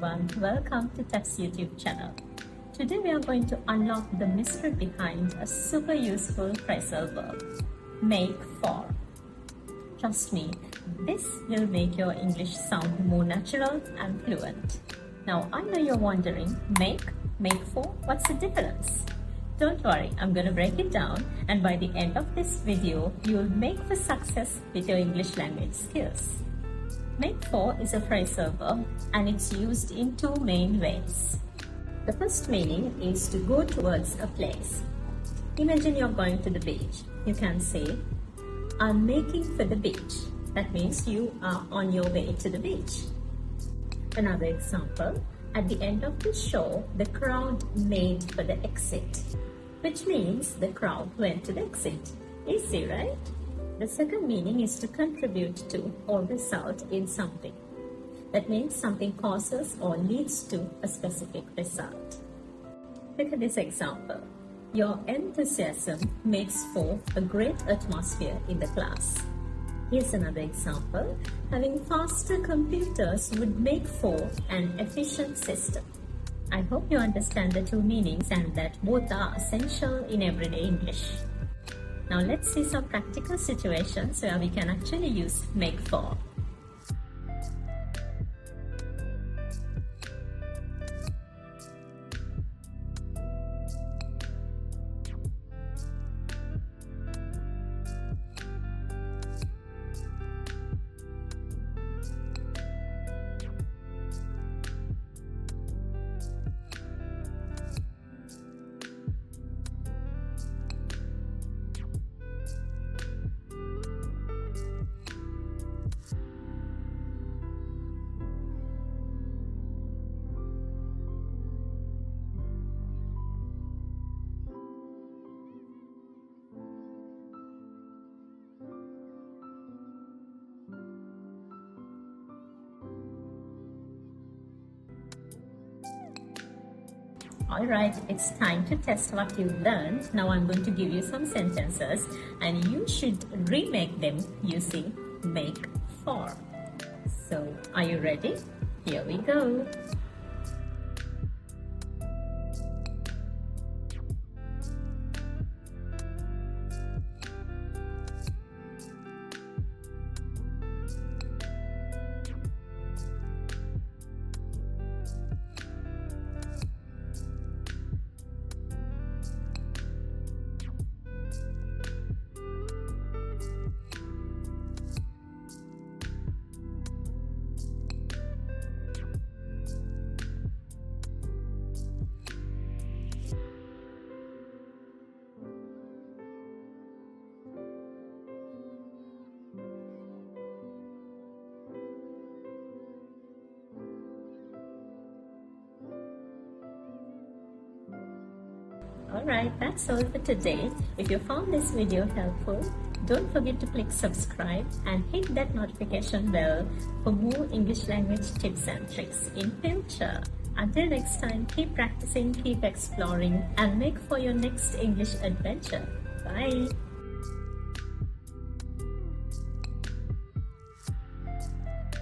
everyone, welcome to TEF's YouTube channel. Today we are going to unlock the mystery behind a super useful phrasal verb, make for. Trust me, this will make your English sound more natural and fluent. Now I know you're wondering, make for, what's the difference? Don't worry, I'm going to break it down, and by the end of this video, you'll make for success with your English language skills. Make for is a phrasal verb and it's used in two main ways. The first meaning is to go towards a place. Imagine you're going to the beach. You can say, I'm making for the beach. That means you are on your way to the beach. Another example, at the end of the show, the crowd made for the exit, which means the crowd went to the exit. Easy, right? The second meaning is to contribute to or result in something. That means something causes or leads to a specific result. Look at this example. Your enthusiasm makes for a great atmosphere in the class. Here's another example. Having faster computers would make for an efficient system. I hope you understand the two meanings and that both are essential in everyday English. Now let's see some practical situations where we can actually use make for. Alright, it's time to test what you've learned. Now I'm going to give you some sentences and you should remake them using make for. So, are you ready? Here we go. Alright, that's all for today. If you found this video helpful, don't forget to click subscribe and hit that notification bell for more English language tips and tricks in future. Until next time, keep practicing, keep exploring, and make for your next English adventure. Bye!